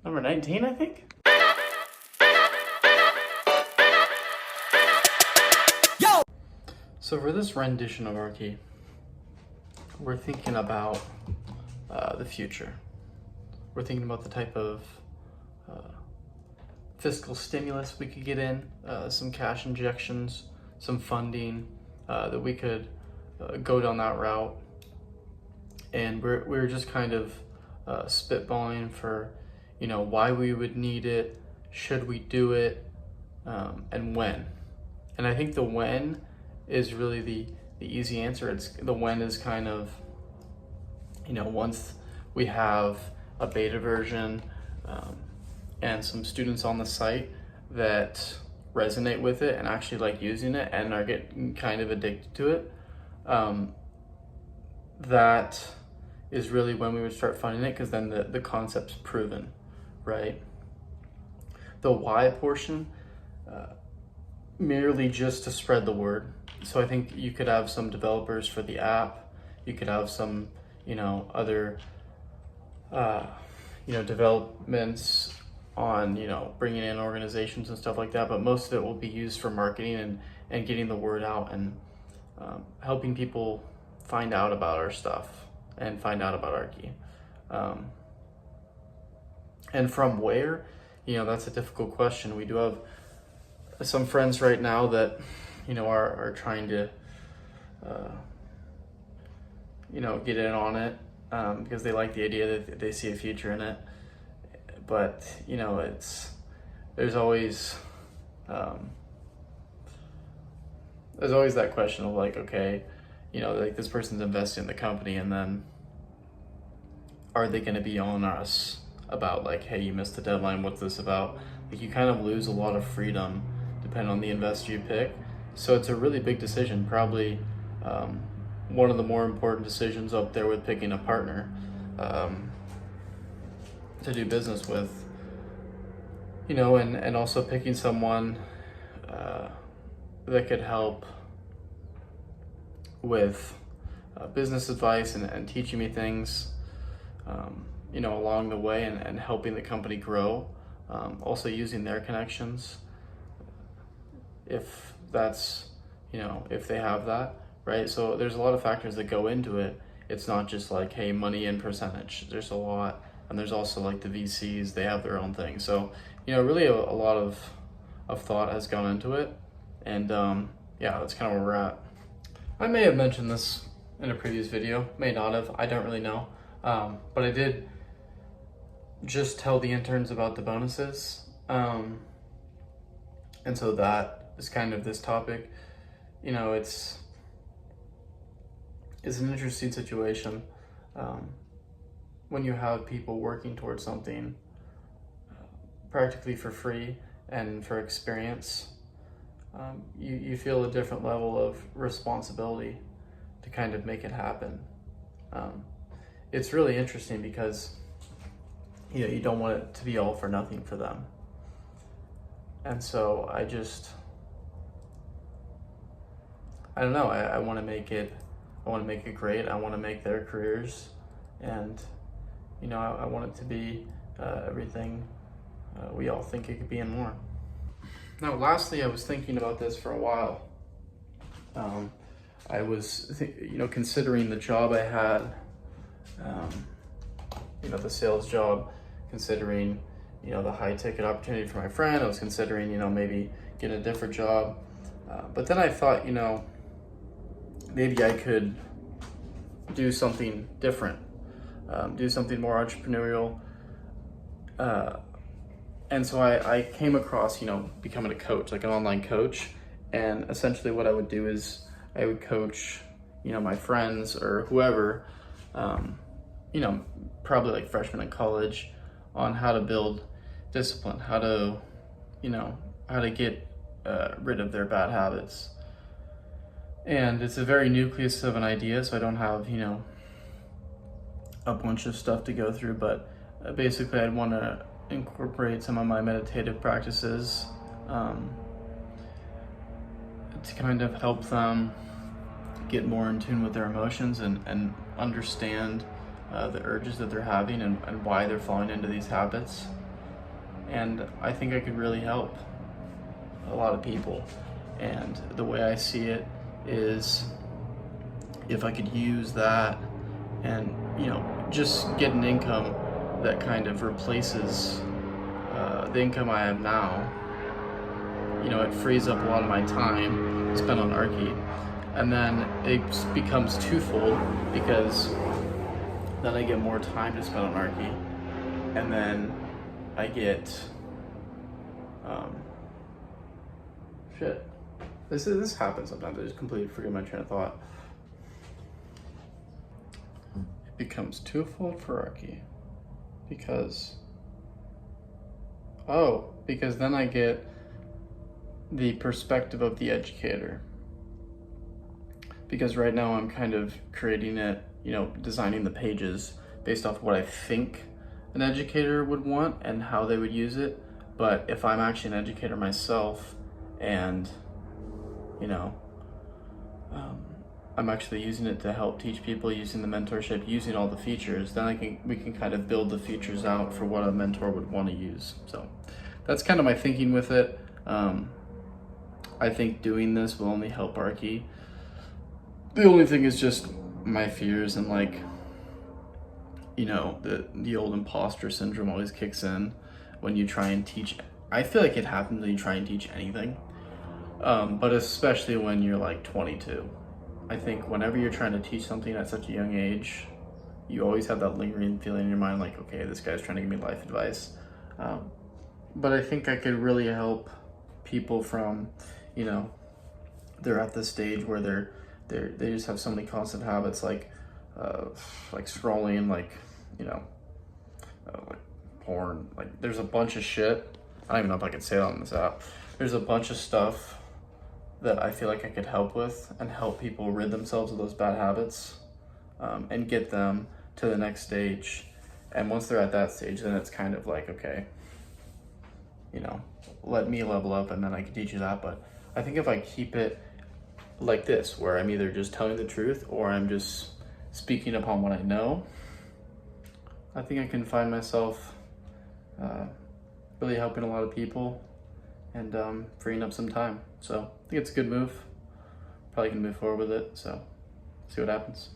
number 19, I think. So for this rendition of Archi, we're thinking about the future. We're thinking about the type of fiscal stimulus we could get in, some cash injections, some funding that we could go down that route. And we're just kind of spitballing for, why we would need it, should we do it, and when. And I think the when is really the easy answer. It's the when is kind of, once we have a beta version and some students on the site that resonate with it and actually like using it and are getting kind of addicted to it, that is really when we would start funding it, because then the concept's proven, right? The why portion, merely just to spread the word. So I think you could have some developers for the app, you could have some, other, developments on, bringing in organizations and stuff like that, but most of it will be used for marketing and getting the word out and helping people find out about our stuff and find out about Archi. And from where, that's a difficult question. We do have some friends right now that, are trying to, get in on it because they like the idea that they see a future in it. But, there's always that question of like, okay, like this person's investing in the company, and then are they going to be on us about like, hey, you missed the deadline, what's this about? Like, you kind of lose a lot of freedom depending on the investor you pick. So it's a really big decision, probably one of the more important decisions up there with picking a partner to do business with, and also picking someone that could help with business advice and teaching me things, along the way and helping the company grow. Also using their connections, if that's, if they have that, right? So there's a lot of factors that go into it. It's not just like, hey, money and percentage. There's a lot, and there's also like the VCs, they have their own thing. So, really a lot of thought has gone into it. And that's kind of where we're at. I may have mentioned this in a previous video, may not have, I don't really know. But I did just tell the interns about the bonuses. And so that is kind of this topic. It's an interesting situation when you have people working towards something practically for free and for experience. You feel a different level of responsibility to kind of make it happen. It's really interesting because you don't want it to be all for nothing for them. And so I don't know, I want to make it great. I want to make their careers, and I want it to be everything we all think it could be and more. Now, lastly, I was thinking about this for a while. I was, considering the job I had, the sales job, considering, the high ticket opportunity for my friend. I was considering, maybe getting a different job. But then I thought, maybe I could do something different, do something more entrepreneurial. And so I came across, becoming a coach, like an online coach. And essentially what I would do is I would coach, my friends or whoever, probably like freshmen in college, on how to build discipline, how to get rid of their bad habits. And it's a very nucleus of an idea, so I don't have, a bunch of stuff to go through, but basically I'd want to incorporate some of my meditative practices to kind of help them get more in tune with their emotions and understand the urges that they're having and why they're falling into these habits. and I think I could really help a lot of people. And the way I see it is, if I could use that and, you know, just get an income that kind of replaces the income I have now, you know, it frees up a lot of my time spent on Archi, and then it becomes twofold, because then I get more time to spend on Archi, and then I get shit. This happens sometimes. I just completely forget my train of thought. It becomes twofold for Archi because then I get the perspective of the educator. Because right now I'm kind of creating it, you know, designing the pages based off what I think an educator would want and how they would use it. But if I'm actually an educator myself, and, you know, I'm actually using it to help teach people, using the mentorship, using all the features, then we can kind of build the features out for what a mentor would want to use. So that's kind of my thinking with it. I think doing this will only help Archi. The only thing is just my fears, and like, you know, the old imposter syndrome always kicks in when you try and teach. I feel like it happens when you try and teach anything, but especially when you're like 22. I think whenever you're trying to teach something at such a young age, you always have that lingering feeling in your mind like, okay, this guy's trying to give me life advice. But I think I could really help people from, you know, they're at this stage where they just have so many constant habits, like scrolling, like, you know, like porn. Like, there's a bunch of shit. I don't even know if I can say that on this app. There's a bunch of stuff that I feel like I could help with and help people rid themselves of those bad habits, and get them to the next stage. And once they're at that stage, then it's kind of like, okay, you know, let me level up and then I can teach you that. But I think if I keep it like this, where I'm either just telling the truth or I'm just speaking upon what I know, I think I can find myself really helping a lot of people and freeing up some time. So I think it's a good move. Probably gonna move forward with it, so see what happens.